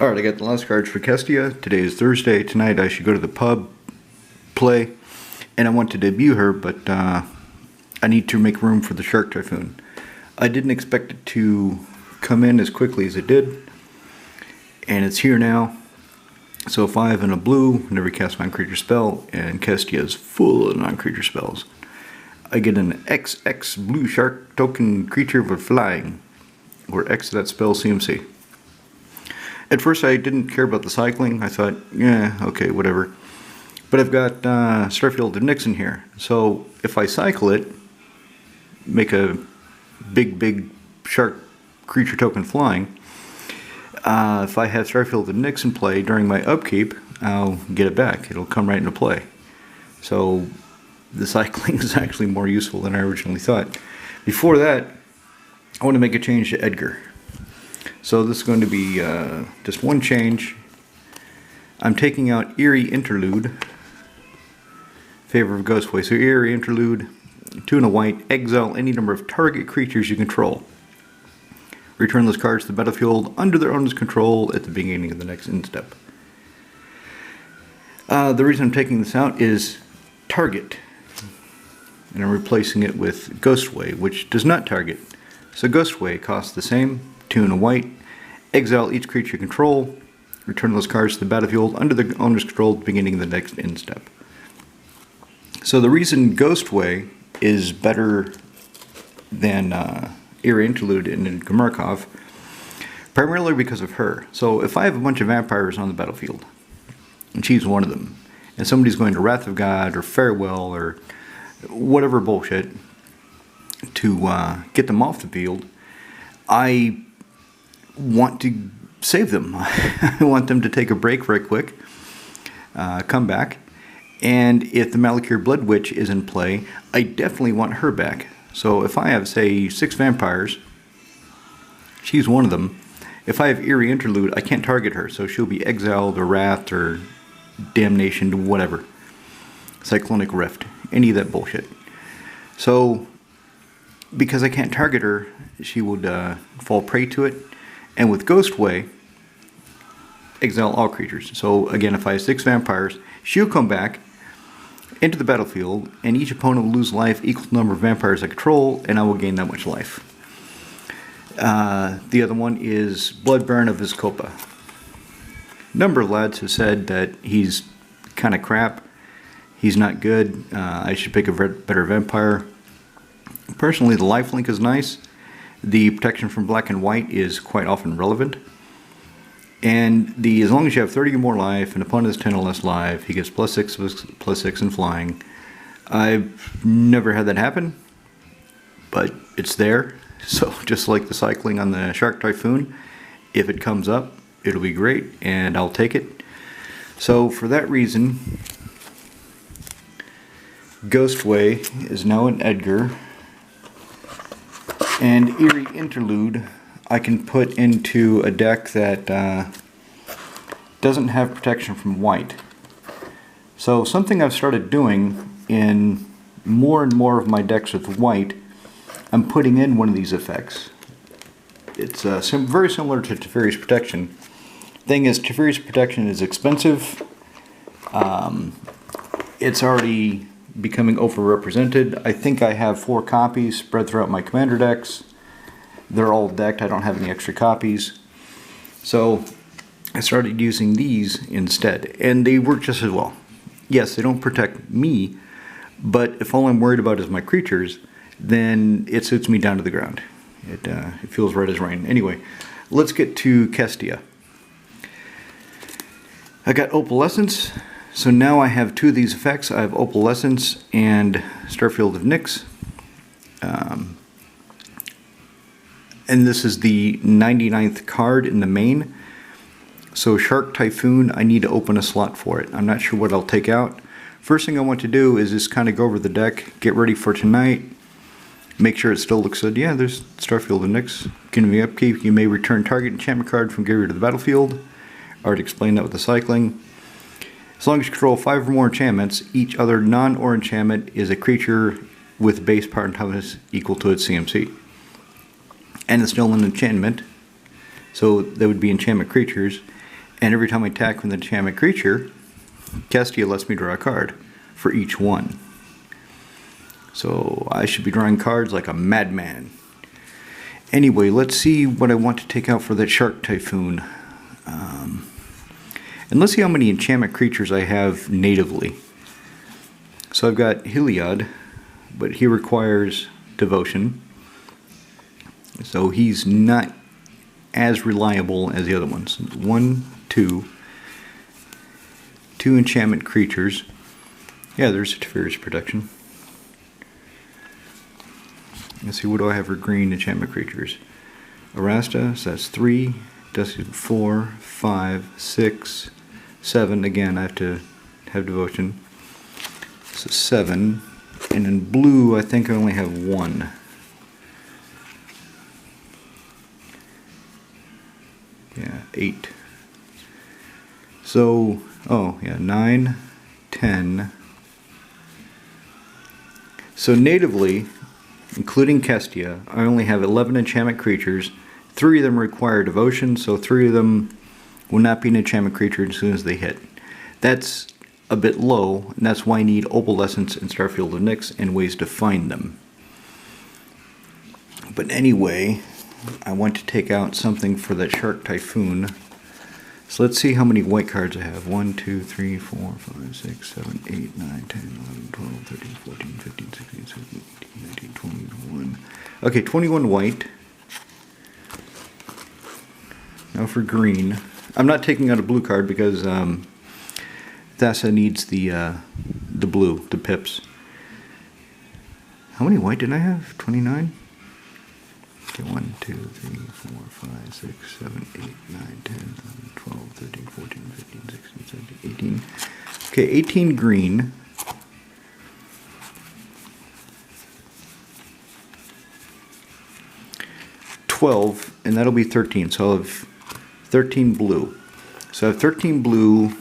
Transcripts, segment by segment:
Alright, I got the last cards for Kestia. Today is Thursday. Tonight I should go to the pub, play, and I want to debut her, but I need to make room for the Shark Typhoon. I didn't expect it to come in as quickly as it did, and it's here now. So 5 and a blue, never cast non-creature spell, and Kestia is full of non-creature spells. I get an XX blue shark token creature for flying, or X that spell CMC. At first I didn't care about the cycling. I thought, yeah, okay, whatever. But I've got Starfield of Nixon here. So if I cycle it, make a big shark creature token flying, if I have Starfield of Nixon play during my upkeep, I'll get it back. It'll come right into play. So the cycling is actually more useful than I originally thought. Before that, I want to make a change to Edgar. So this is going to be just one change. I'm taking out Eerie Interlude, favor of Ghostway. So Eerie Interlude, 2 and a white, exile any number of target creatures you control. Return those cards to the battlefield under their owner's control at the beginning of the next end step. The reason I'm taking this out is target. And I'm replacing it with Ghostway, which does not target. So Ghostway costs the same, 2 and a white, exile each creature you control, return those cards to the battlefield under the owner's control at the beginning of the next end step. So the reason Ghostway is better than Eerie Interlude and Gamarkov, primarily because of her. So if I have a bunch of vampires on the battlefield, and she's one of them, and somebody's going to Wrath of God or Farewell or whatever bullshit to get them off the field, I want to save them. I want them to take a break very quick, come back, and if the Malakir Blood Witch is in play, I definitely want her back. So if I have, say, 6 vampires, she's one of them. If I have Eerie Interlude, I can't target her, so she'll be exiled or wrathed or damnation to whatever. Cyclonic Rift, any of that bullshit. So because I can't target her, she would fall prey to it. And with Ghostway, exile all creatures. So again, if I have 6 vampires, she'll come back into the battlefield, and each opponent will lose life equal to the number of vampires I control, and I will gain that much life. The other one is Bloodburn of Vizkopa. A number of lads have said that he's kind of crap. He's not good. I should pick a better vampire. Personally, the lifelink is nice. The protection from black and white is quite often relevant. And as long as you have 30 or more life and opponent has 10 or less life, he gets +6 in flying. I've never had that happen, but it's there. So just like the cycling on the Shark Typhoon, if it comes up, it'll be great and I'll take it. So for that reason, Ghostway is now an Edgar. And Eerie Interlude I can put into a deck that doesn't have protection from white. So something I've started doing in more and more of my decks with white, I'm putting in one of these effects. It's very similar to Teferi's Protection. Thing is, Teferi's Protection is expensive. It's already becoming overrepresented. I think I have 4 copies spread throughout my commander decks. They're all decked. I don't have any extra copies. So I started using these instead, and they work just as well. Yes, they don't protect me, but if all I'm worried about is my creatures, then it suits me down to the ground. It feels right as rain. Anyway, let's get to Kestia. I got Opalescence. So now I have 2 of these effects. I have Opalescence and Starfield of Nyx. And this is the 99th card in the main. So Shark Typhoon, I need to open a slot for it. I'm not sure what I'll take out. First thing I want to do is just kind of go over the deck, get ready for tonight, make sure it still looks good. Yeah, there's Starfield of Nyx. Can be upkeep. You may return target enchantment card from graveyard to the battlefield. I already explained that with the cycling. As long as you control 5 or more enchantments, each other non-or enchantment is a creature with base power and toughness equal to its CMC. And it's still an enchantment, so they would be enchantment creatures. And every time I attack with an enchantment creature, Kestia lets me draw a card for each one. So I should be drawing cards like a madman. Anyway, let's see what I want to take out for that Shark Typhoon. And let's see how many enchantment creatures I have natively. So I've got Heliod, but he requires devotion. So he's not as reliable as the other ones. 1, 2. 2 enchantment creatures. Yeah, there's Teferi's Protection. Let's see, what do I have for green enchantment creatures? Arasta, so that's 3. Dusty, 4, 5, 6, 7. Again, I have to have devotion. So 7. And in blue, I think I only have 1. Yeah, 8. So, oh, yeah, 9, 10. So natively, including Kestia, I only have 11 enchantment creatures. 3 of them require devotion, so 3 of them will not be an enchantment creature as soon as they hit. That's a bit low, and that's why I need Opalescence and Starfield of Nyx and ways to find them. But anyway, I want to take out something for that Shark Typhoon. So let's see how many white cards I have. 1, 2, 3, 4, 5, 6, 7, 8, 9, 10, 11, 12, 13, 14, 15, 16, 17, 18, 19, 20, 21. Okay, 21 white. Now for green. I'm not taking out a blue card because Thassa needs the blue, the pips. How many white did I have? 29? Okay, 1, 2, 3, 4, 5, 6, 7, 8, 9, 10, 11, 12, 13, 14, 15, 16, 17, 18. Okay, 18 green. And that'll be 13. So I'll have 13 blue. So I have 13 blue,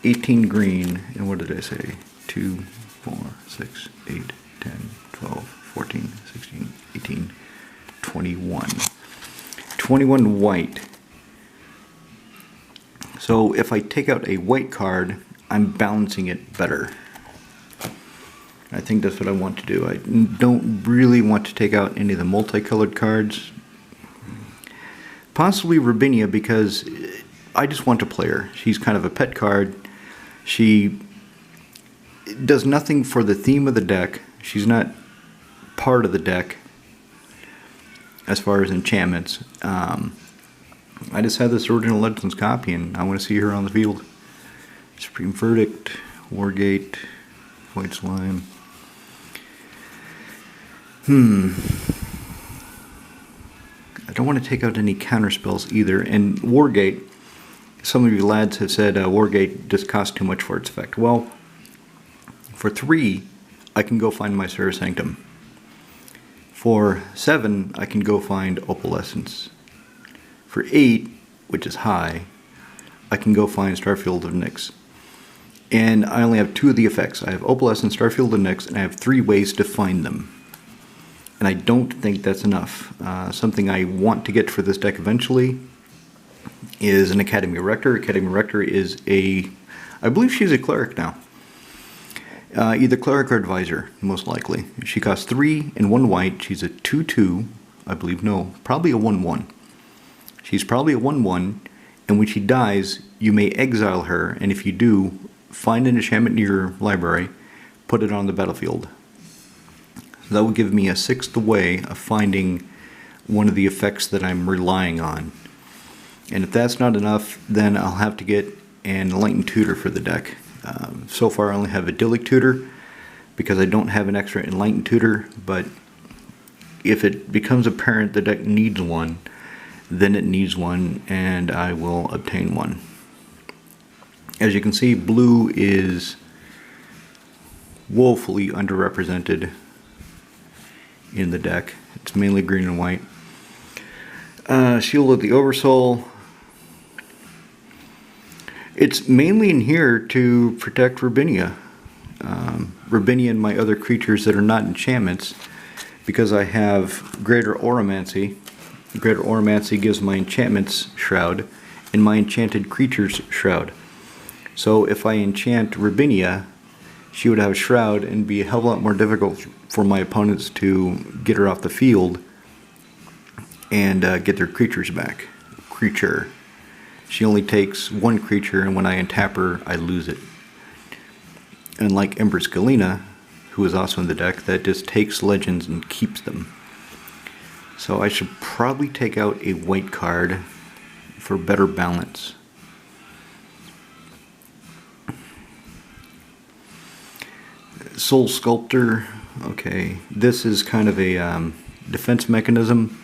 18 green, and what did I say? 2, 4, 6, 8, 10, 12, 14, 16, 18, 21. 21 white. So if I take out a white card, I'm balancing it better. I think that's what I want to do. I don't really want to take out any of the multicolored cards. Possibly Rubinia, because I just want to play her. She's kind of a pet card. She does nothing for the theme of the deck. She's not part of the deck as far as enchantments. I just have this original Legends copy and I want to see her on the field. Supreme Verdict, Wargate, White Slime. I don't want to take out any counter spells either. And Wargate, some of you lads have said Wargate just costs too much for its effect. Well, for 3, I can go find my Serra Sanctum. For 7, I can go find Opalescence. For 8, which is high, I can go find Starfield of Nyx. And I only have 2 of the effects. I have Opalescence, Starfield of Nyx, and I have 3 ways to find them. And I don't think that's enough. Something I want to get for this deck eventually is an Academy Rector. Academy Rector is I believe she's a cleric now. Either cleric or advisor, most likely. She costs 3 and 1 white. She's a 2/2, I believe. No, probably a 1/1. She's probably a 1/1, and when she dies, you may exile her, and if you do, find an enchantment in your library, put it on the battlefield. So that will give me a 6th way of finding one of the effects that I'm relying on. And if that's not enough, then I'll have to get an Enlightened Tutor for the deck. So far I only have a Idyllic Tutor because I don't have an extra Enlightened Tutor, but if it becomes apparent the deck needs one, then it needs one, and I will obtain one. As you can see, blue is woefully underrepresented in the deck. It's mainly green and white. Shield of the Oversoul. It's mainly in here to protect Rubinia. Rubinia and my other creatures that are not enchantments, because I have Greater Oromancy. Greater Oromancy gives my enchantments Shroud, in my enchanted creature's shroud. So if I enchant Rabinia, she would have a shroud and be a hell of a lot more difficult for my opponents to get her off the field and get their creatures back. Creature. She only takes one creature, and when I untap her, I lose it. Unlike Empress Galena, who is also in the deck, that just takes legends and keeps them. So I should probably take out a white card for better balance. Soul Sculptor. Okay, this is kind of a defense mechanism.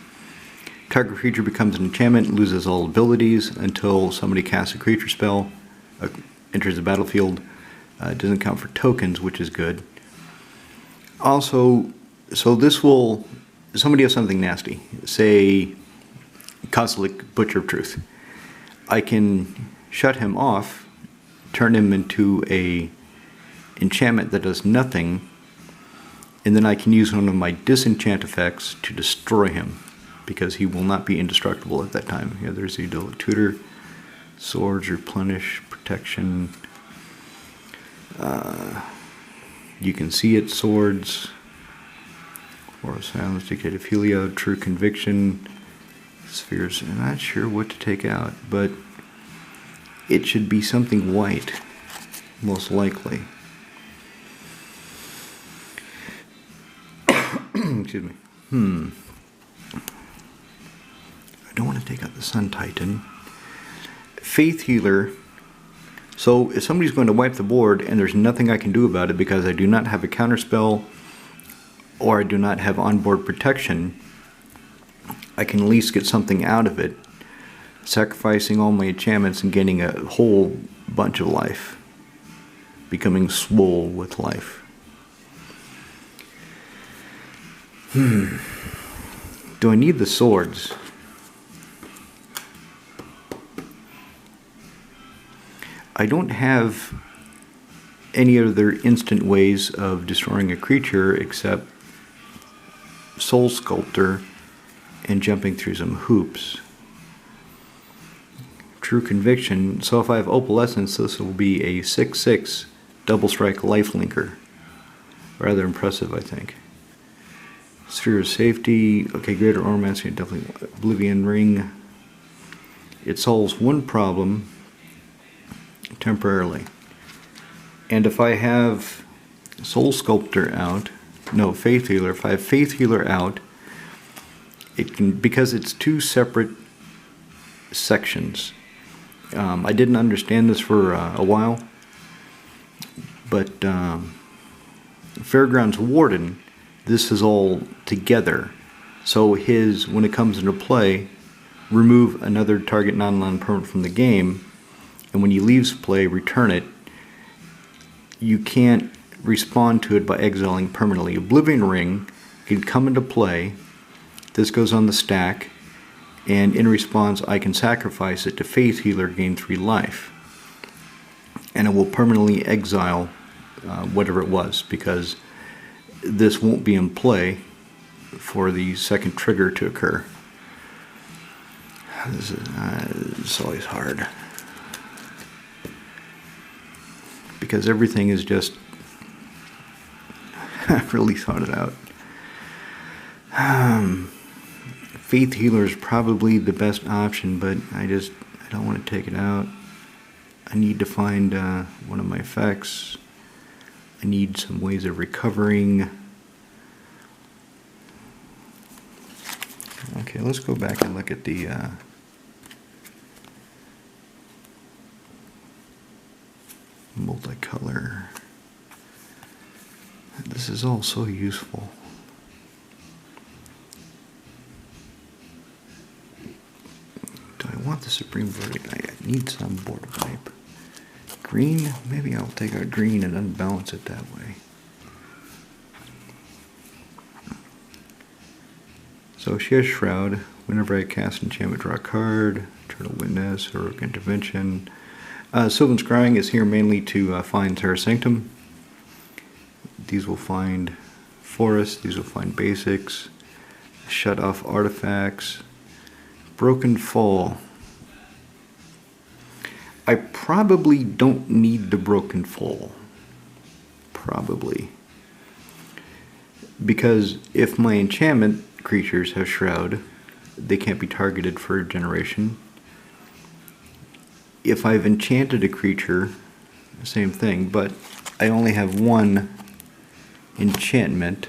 Target creature becomes an enchantment, loses all abilities until somebody casts a creature spell, enters the battlefield. It doesn't count for tokens, which is good. Also, so this will, somebody has something nasty, say Kozilek, Butcher of Truth. I can shut him off, turn him into a enchantment that does nothing, and then I can use one of my disenchant effects to destroy him, because he will not be indestructible at that time. Yeah, there's the Tutor, Swords, Replenish, Protection. You can see it, Swords, or Silence, Dictative Helio, True Conviction, Spheres. I'm not sure what to take out, but it should be something white, most likely. Excuse me. I don't want to take out the Sun Titan. Faith Healer. So if somebody's going to wipe the board and there's nothing I can do about it because I do not have a counterspell or I do not have onboard protection, I can at least get something out of it, sacrificing all my enchantments and gaining a whole bunch of life, becoming swole with life. Do I need the swords? I don't have any other instant ways of destroying a creature except Soul Sculptor and jumping through some hoops. True Conviction. So if I have Opalescence, this will be a 6/6 double strike lifelinker. Rather impressive, I think. Sphere of Safety. Okay, Greater Ormancy, definitely Oblivion Ring. It solves one problem temporarily. And if I have Soul Sculptor out, no, Faith Healer, if I have Faith Healer out, it can, because it's two separate sections. I didn't understand this for a while, but Fairgrounds Warden, this is all together. So his, when it comes into play, remove another target non-land permanent from the game, and when he leaves play, return it. You can't respond to it by exiling permanently. Oblivion Ring can come into play. This goes on the stack, and in response I can sacrifice it to Faith Healer, gain 3 life. And it will permanently exile whatever it was, because this won't be in play for the second trigger to occur. This is it's always hard, because everything is just really thought it out. Faith Healer is probably the best option, but I don't want to take it out. I need to find one of my effects. I need some ways of recovering. Okay, let's go back and look at the multicolor. This is all so useful. Do I want the Supreme Verdict? I need some board wipe. Green? Maybe I'll take out green and unbalance it that way. So she has Shroud. Whenever I cast enchantment, draw a card. Eternal Witness, Heroic Intervention. Sylvan Scrying is here mainly to find Terra Sanctum. These will find forests, these will find basics, shut off artifacts, Broken Fall. I probably don't need the Broken Foal. Probably. Because if my enchantment creatures have Shroud, they can't be targeted for a generation. If I've enchanted a creature, same thing, but I only have one enchantment.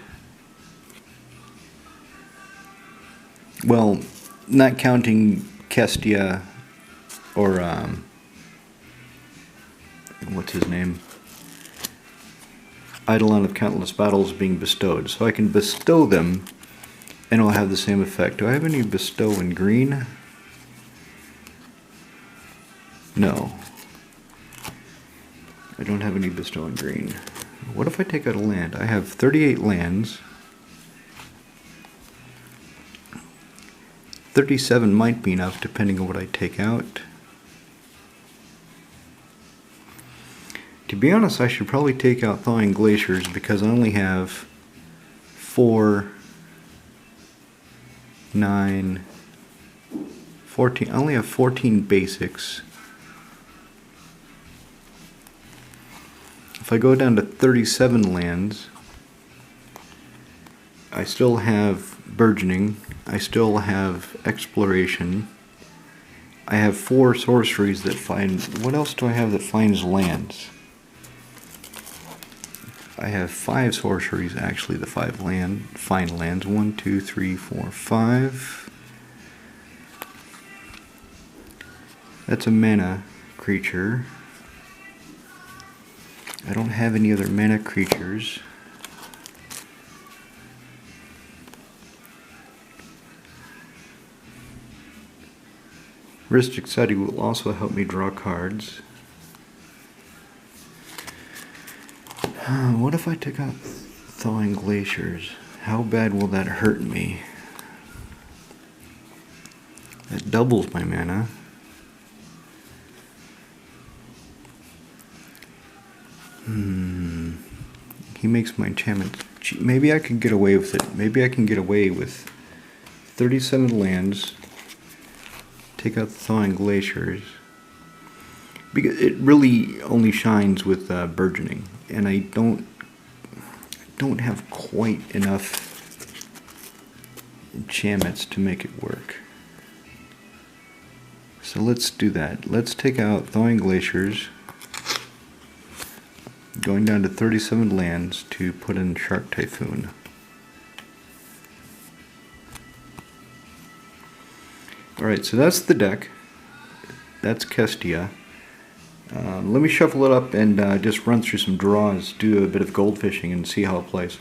Well, not counting Kestia or what's his name? Eidolon of Countless Battles being bestowed. So I can bestow them and it'll have the same effect. Do I have any bestow in green? No. I don't have any bestow in green. What if I take out a land? I have 38 lands. 37 might be enough depending on what I take out. To be honest, I should probably take out Thawing Glaciers because I only have 4, 9, 14. I only have 14 basics. If I go down to 37 lands, I still have Burgeoning, I still have Exploration, I have 4 sorceries that find... What else do I have that finds lands? I have 5 sorceries, actually, the 5 find lands. 1, 2, 3, 4, 5. That's a mana creature. I don't have any other mana creatures. Ristic Study will also help me draw cards. What if I took out Thawing Glaciers? How bad will that hurt me? That doubles my mana. He makes my enchantment cheap. Maybe I can get away with it. Maybe I can get away with 37 lands. Take out the Thawing Glaciers. Because it really only shines with Burgeoning, and I don't have quite enough enchantments to make it work. So let's do that. Let's take out Thawing Glaciers, going down to 37 lands to put in Shark Typhoon. Alright, so that's the deck. That's Kestia. Let me shuffle it up and just run through some draws, do a bit of gold fishing and see how it plays.